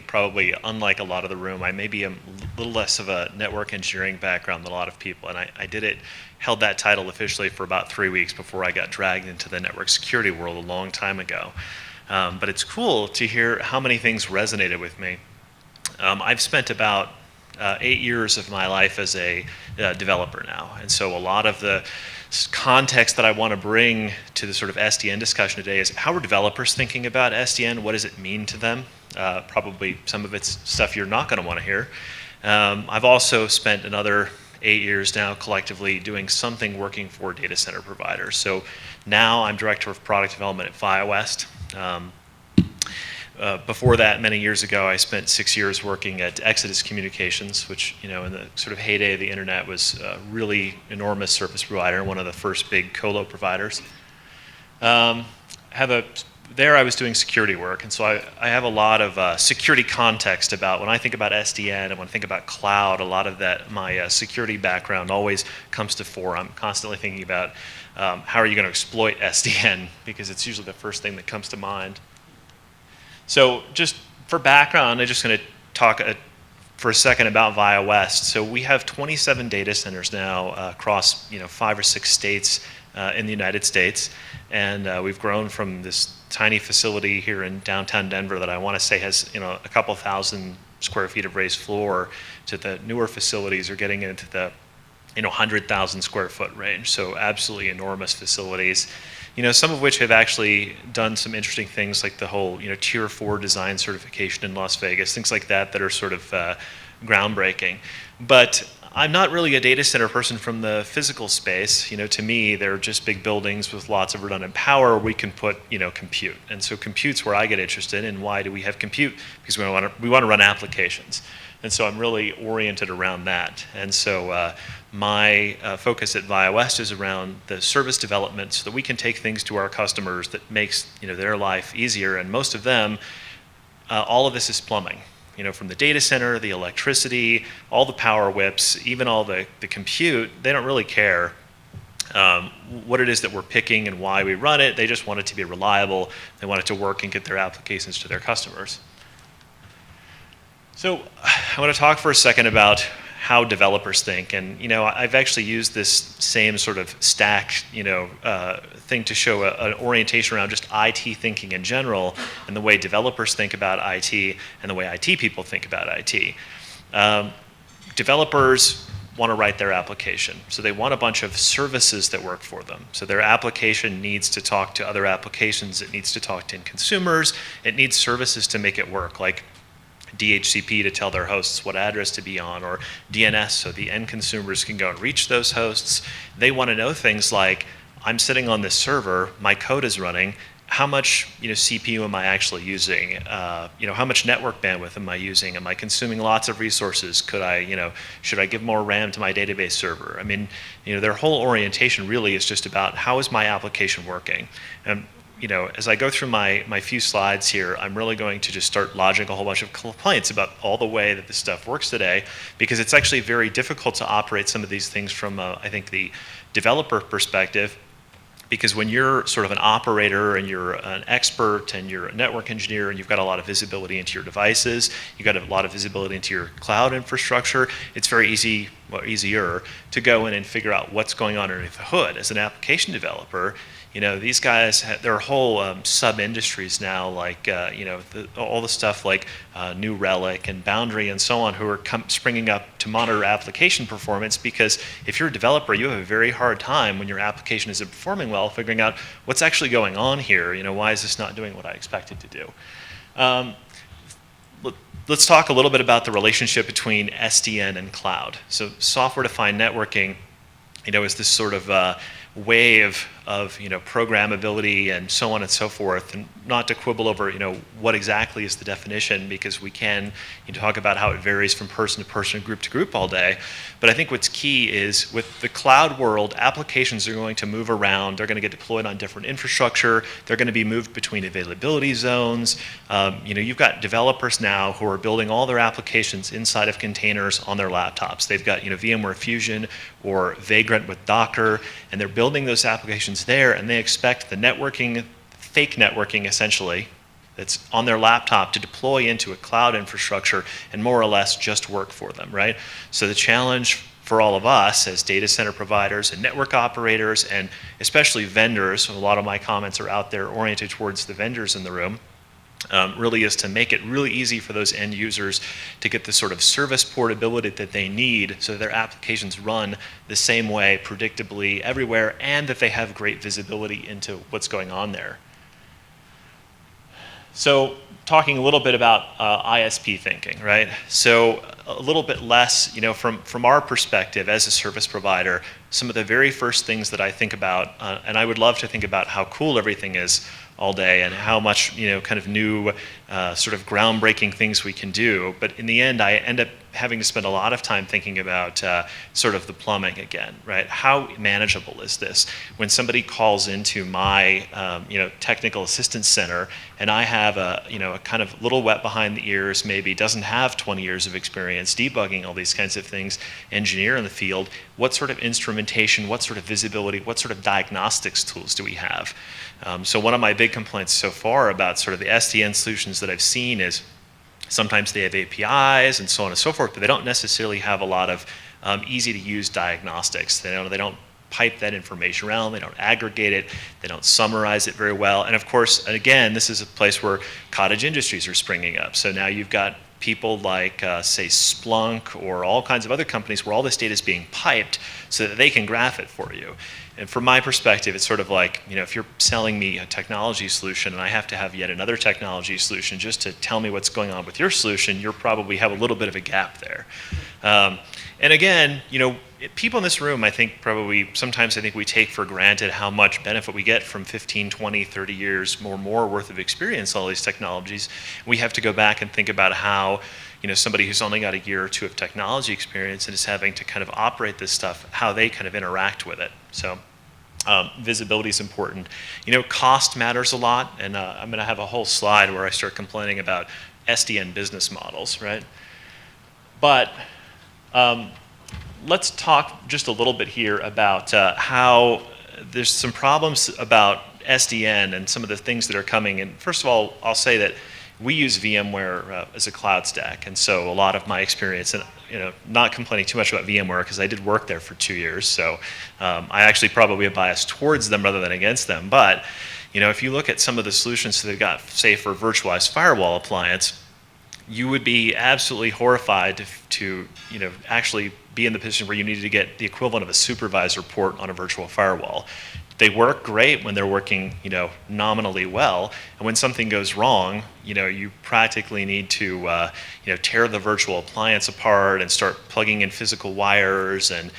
probably unlike a lot of the room, I may be a little less of a network engineering background than a lot of people, and held that title officially for about 3 weeks before I got dragged into the network security world a long time ago. But it's cool to hear how many things resonated with me. I've spent about 8 years of my life as a developer now, and so a lot of the context that I want to bring to the sort of SDN discussion today is how are developers thinking about SDN? What does it mean to them? Probably some of it's stuff you're not going to want to hear. I've also spent another 8 years now collectively doing something working for data center providers. So now I'm director of product development at ViaWest. Before that, many years ago, I spent 6 years working at Exodus Communications, which, in the sort of heyday of the internet was a really enormous service provider, one of the first big colo providers. There I was doing security work, and so I have a lot of security context about when I think about SDN and when I think about cloud, a lot of that, my security background always comes to fore. I'm constantly thinking about how are you going to exploit SDN, because it's usually the first thing that comes to mind. So just for background, I'm just going to talk for a second about ViaWest. So we have 27 data centers now across 5 or 6 states in the United States, and we've grown from this tiny facility here in downtown Denver that I want to say has a couple thousand square feet of raised floor to the newer facilities are getting into the 100,000 square foot range. So absolutely enormous facilities. Some of which have actually done some interesting things like the whole, Tier 4 design certification in Las Vegas, things like that are sort of groundbreaking. But I'm not really a data center person from the physical space. To me, they're just big buildings with lots of redundant power. We can put, compute. And so compute's where I get interested. And why do we have compute? Because we want to run applications. And so I'm really oriented around that. And so my focus at ViaWest is around the service development so that we can take things to our customers that makes their life easier. And most of them, all of this is plumbing. From the data center, the electricity, all the power whips, even all the compute, they don't really care what it is that we're picking and why we run it. They just want it to be reliable. They want it to work and get their applications to their customers. So I want to talk for a second about how developers think. And I've actually used this same sort of stack thing to show an orientation around just IT thinking in general and the way developers think about IT and the way IT people think about IT. Developers want to write their application. So they want a bunch of services that work for them. So their application needs to talk to other applications. It needs to talk to consumers. It needs services to make it work, like DHCP to tell their hosts what address to be on, or DNS so the end consumers can go and reach those hosts. They want to know things like, I'm sitting on this server, my code is running, how much CPU am I actually using? How much network bandwidth am I using? Am I consuming lots of resources? Should I give more RAM to my database server? I mean, their whole orientation really is just about how is my application working? And as I go through my few slides here, I'm really going to just start lodging a whole bunch of complaints about all the way that this stuff works today, because it's actually very difficult to operate some of these things from, I think, the developer perspective. Because when you're sort of an operator and you're an expert and you're a network engineer and you've got a lot of visibility into your devices, you've got a lot of visibility into your cloud infrastructure, it's very easier to go in and figure out what's going on underneath the hood. As an application developer, these guys, there are whole sub-industries now, like, all the stuff like New Relic and Boundary and so on, who are springing up to monitor application performance, because if you're a developer, you have a very hard time when your application isn't performing well, figuring out what's actually going on here. Why is this not doing what I expect it to do? Let's talk a little bit about the relationship between SDN and cloud. So software-defined networking, is this sort of way of programmability and so on and so forth, and not to quibble over what exactly is the definition, because we can talk about how it varies from person to person, group to group all day. But I think what's key is with the cloud world, applications are going to move around. They're going to get deployed on different infrastructure. They're going to be moved between availability zones. You've got developers now who are building all their applications inside of containers on their laptops. They've got VMware Fusion or Vagrant with Docker, and they're building those applications there, and they expect the networking, fake networking essentially, that's on their laptop to deploy into a cloud infrastructure and more or less just work for them, right? So the challenge for all of us as data center providers and network operators, and especially vendors, a lot of my comments are out there oriented towards the vendors in the room, really is to make it really easy for those end users to get the sort of service portability that they need so that their applications run the same way predictably everywhere, and that they have great visibility into what's going on there. So talking a little bit about ISP thinking, right? So a little bit less, from our perspective as a service provider, some of the very first things that I think about, and I would love to think about how cool everything is all day and how much, kind of new, sort of groundbreaking things we can do. But in the end, I end up having to spend a lot of time thinking about sort of the plumbing again, right? How manageable is this? When somebody calls into my, technical assistance center, and I have a kind of little wet behind the ears, maybe doesn't have 20 years of experience debugging all these kinds of things, engineer in the field, what sort of instrumentation, what sort of visibility, what sort of diagnostics tools do we have? So one of my big complaints so far about sort of the SDN solutions that I've seen is sometimes they have APIs and so on and so forth, but they don't necessarily have a lot of easy to use diagnostics. They don't pipe that information around, they don't aggregate it, they don't summarize it very well. And of course, again, this is a place where cottage industries are springing up. So now you've got people like, say, Splunk or all kinds of other companies where all this data is being piped so that they can graph it for you. And from my perspective, it's sort of like, if you're selling me a technology solution and I have to have yet another technology solution just to tell me what's going on with your solution, you'll probably have a little bit of a gap there. And again, people in this room, I think sometimes I think we take for granted how much benefit we get from 15, 20, 30 years more worth of experience, all these technologies. We have to go back and think about how, somebody who's only got a year or two of technology experience and is having to kind of operate this stuff, how they kind of interact with it. So visibility is important. Cost matters a lot, and I'm going to have a whole slide where I start complaining about SDN business models, right? But let's talk just a little bit here about how there's some problems about SDN and some of the things that are coming. And first of all, I'll say that we use VMware as a cloud stack, and so a lot of my experience, and not complaining too much about VMware because I did work there for 2 years, so I actually probably have bias towards them rather than against them. But if you look at some of the solutions that they've got, say for a virtualized firewall appliance, you would be absolutely horrified to actually be in the position where you needed to get the equivalent of a supervisor port on a virtual firewall. They work great when they're working, nominally well, and when something goes wrong, you practically need to, tear the virtual appliance apart and start plugging in physical wires, and,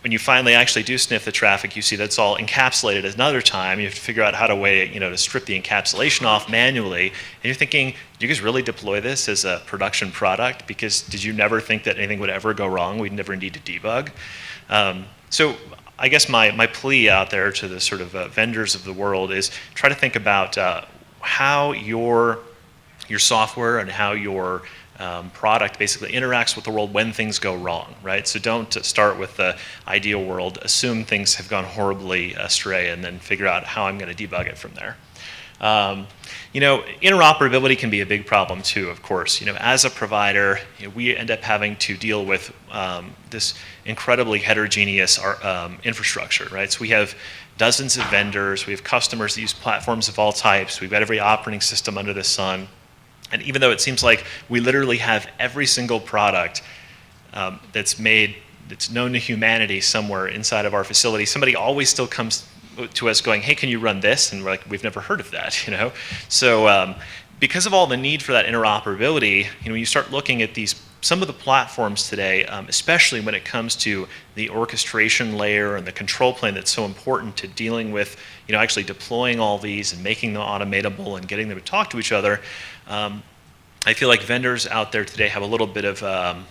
when you finally actually do sniff the traffic, you see that's all encapsulated at another time. You have to figure out how to strip the encapsulation off manually, and you're thinking, do you guys really deploy this as a production product? Because did you never think that anything would ever go wrong? We'd never need to debug. So I guess my plea out there to the sort of vendors of the world is try to think about how your software and how your product basically interacts with the world when things go wrong, right? So don't start with the ideal world, assume things have gone horribly astray, and then figure out how I'm going to debug it from there. Interoperability can be a big problem too, of course. As a provider, we end up having to deal with this incredibly heterogeneous infrastructure, right? So we have dozens of vendors, we have customers that use platforms of all types, we've got every operating system under the sun. And even though it seems like we literally have every single product that's known to humanity somewhere inside of our facility, somebody always still comes to us going, hey, can you run this? And we're like, we've never heard of that, So because of all the need for that interoperability, when you start looking at some of the platforms today, especially when it comes to the orchestration layer and the control plane that's so important to dealing with, actually deploying all these and making them automatable and getting them to talk to each other, I feel like vendors out there today have a little bit of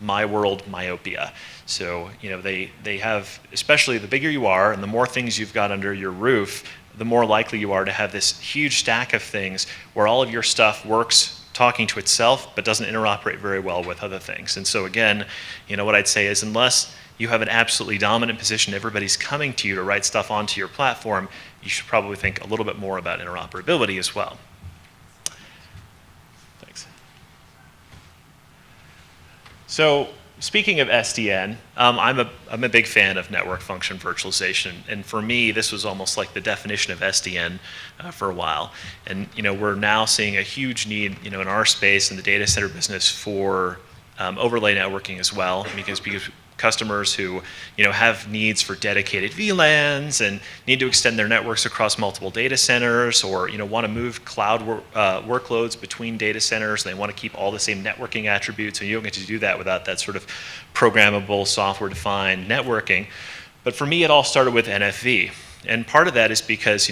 my world myopia. So, they have, especially the bigger you are and the more things you've got under your roof, the more likely you are to have this huge stack of things where all of your stuff works talking to itself but doesn't interoperate very well with other things. And so again, what I'd say is unless you have an absolutely dominant position, everybody's coming to you to write stuff onto your platform, you should probably think a little bit more about interoperability as well. So speaking of SDN, I'm a big fan of network function virtualization, and for me, this was almost like the definition of SDN for a while. And we're now seeing a huge need, in our space in the data center business for overlay networking as well, because customers who have needs for dedicated VLANs and need to extend their networks across multiple data centers, or want to move cloud workloads between data centers, and they want to keep all the same networking attributes, and you don't get to do that without that sort of programmable software-defined networking. But for me, it all started with NFV, and part of that is because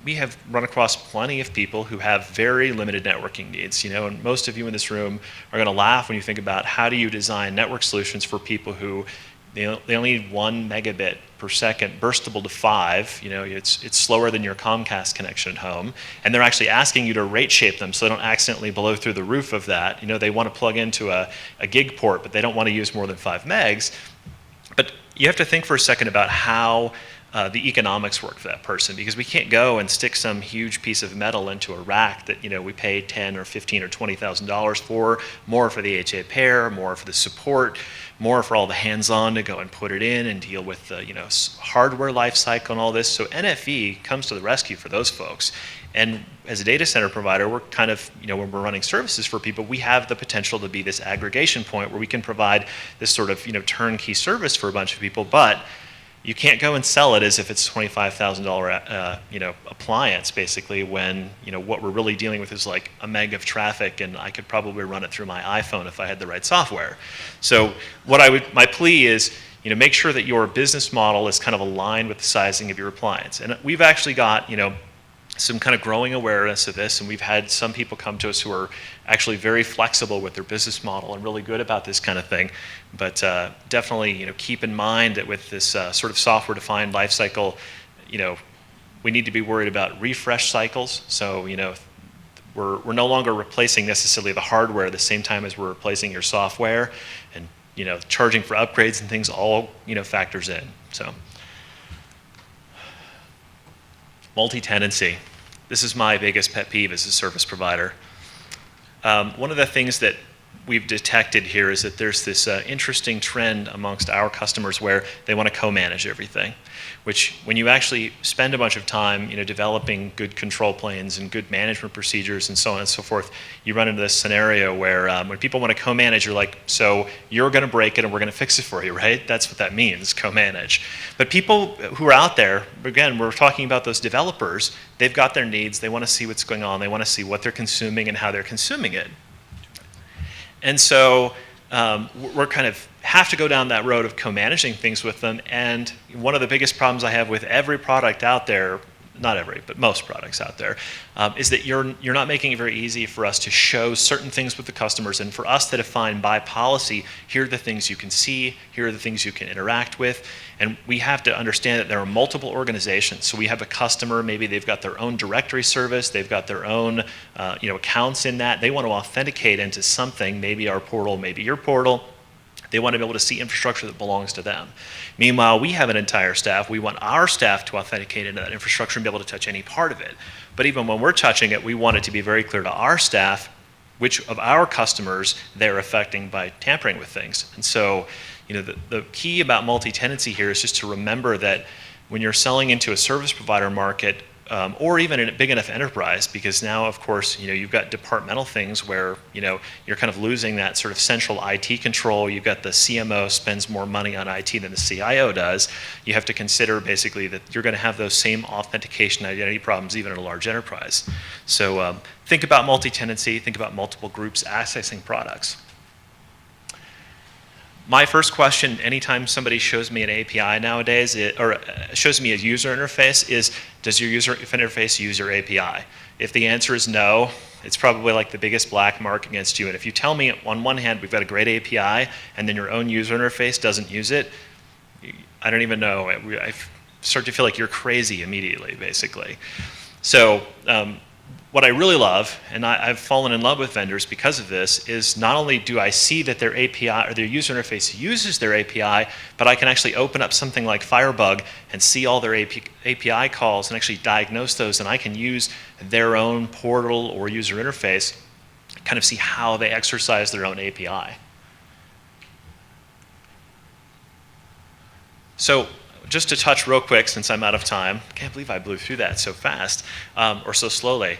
we have run across plenty of people who have very limited networking needs, and most of you in this room are going to laugh when you think about how do you design network solutions for people who they only need 1 megabit per second, burstable to 5. It's slower than your Comcast connection at home, and they're actually asking you to rate shape them so they don't accidentally blow through the roof of that. They want to plug into a gig port, but they don't want to use more than 5 megs. But you have to think for a second about how the economics work for that person, because we can't go and stick some huge piece of metal into a rack that we pay $10,000 or $15,000 or $20,000 for, more for the HA pair, more for the support, more for all the hands-on to go and put it in and deal with the hardware life cycle and all this. So NFV comes to the rescue for those folks. And as a data center provider, we're kind of, when we're running services for people, we have the potential to be this aggregation point where we can provide this sort of turnkey service for a bunch of people, but you can't go and sell it as if it's a $25,000 appliance, basically, when what we're really dealing with is like a meg of traffic, and I could probably run it through my iPhone if I had the right software. So my plea is make sure that your business model is kind of aligned with the sizing of your appliance. And we've actually got some kind of growing awareness of this, and we've had some people come to us who are actually very flexible with their business model and really good about this kind of thing. But definitely, keep in mind that with this sort of software-defined life cycle, we need to be worried about refresh cycles. So, we're no longer replacing necessarily the hardware at the same time as we're replacing your software, and charging for upgrades and things all factors in. So. Multitenancy. This is my biggest pet peeve as a service provider. One of the things that we've detected here is that there's this interesting trend amongst our customers where they want to co-manage everything, which when you actually spend a bunch of time developing good control planes and good management procedures and so on and so forth, you run into this scenario where when people want to co-manage, you're like, so you're going to break it and we're going to fix it for you, right? That's what that means, co-manage. But people who are out there, again, we're talking about those developers, they've got their needs, they want to see what's going on, they want to see what they're consuming and how they're consuming it. And so we're kind of have to go down that road of co-managing things with them. And one of the biggest problems I have with every product out there, not every, but most products out there, is that you're not making it very easy for us to show certain things with the customers, and for us to define by policy, here are the things you can see, here are the things you can interact with. And we have to understand that there are multiple organizations. So we have a customer, maybe they've got their own directory service, they've got their own accounts in that. They want to authenticate into something, maybe our portal, maybe your portal. They want to be able to see infrastructure that belongs to them. Meanwhile, we have an entire staff. We want our staff to authenticate into that infrastructure and be able to touch any part of it. But even when we're touching it, we want it to be very clear to our staff which of our customers they're affecting by tampering with things. And so, the key about multi-tenancy here is just to remember that when you're selling into a service provider market, or even in a big enough enterprise, because now, of course, you've got departmental things where, you're kind of losing that sort of central IT control. You've got the CMO spends more money on IT than the CIO does. You have to consider basically that you're going to have those same authentication identity problems even in a large enterprise. So think about multi-tenancy, think about multiple groups accessing products. My first question, anytime somebody shows me an API nowadays, or shows me a user interface, is does your user interface use your API? If the answer is no, it's probably like the biggest black mark against you. And if you tell me on one hand we've got a great API and then your own user interface doesn't use it, I don't even know. I start to feel like you're crazy immediately, basically. So what I really love, and I've fallen in love with vendors because of this, is not only do I see that their API or their user interface uses their API, but I can actually open up something like Firebug and see all their API calls and actually diagnose those, and I can use their own portal or user interface, kind of see how they exercise their own API. So just to touch real quick, since I'm out of time, can't believe I blew through that so fast, or so slowly.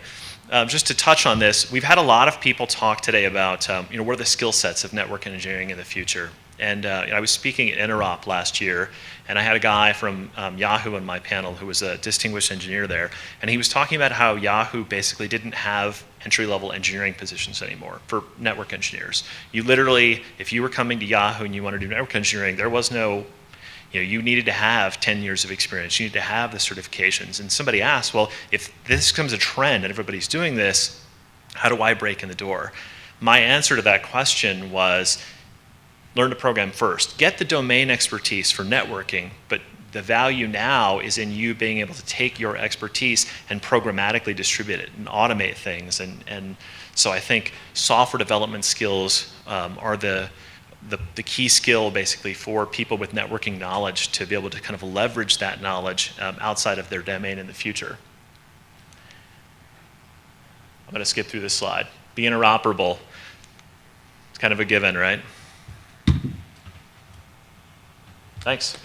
Just to touch on this, we've had a lot of people talk today about what are the skill sets of network engineering in the future. And I was speaking at Interop last year, and I had a guy from Yahoo on my panel who was a distinguished engineer there, and he was talking about how Yahoo basically didn't have entry-level engineering positions anymore for network engineers. You literally, if you were coming to Yahoo and you wanted to do network engineering, there was no, you needed to have 10 years of experience. You needed to have the certifications. And somebody asked, well, if this becomes a trend and everybody's doing this, how do I break in the door? My answer to that question was, learn to program first. Get the domain expertise for networking, but the value now is in you being able to take your expertise and programmatically distribute it and automate things. And so I think software development skills are the key skill basically for people with networking knowledge to be able to kind of leverage that knowledge outside of their domain in the future. I'm going to skip through this slide. Be interoperable. It's kind of a given, right? Thanks.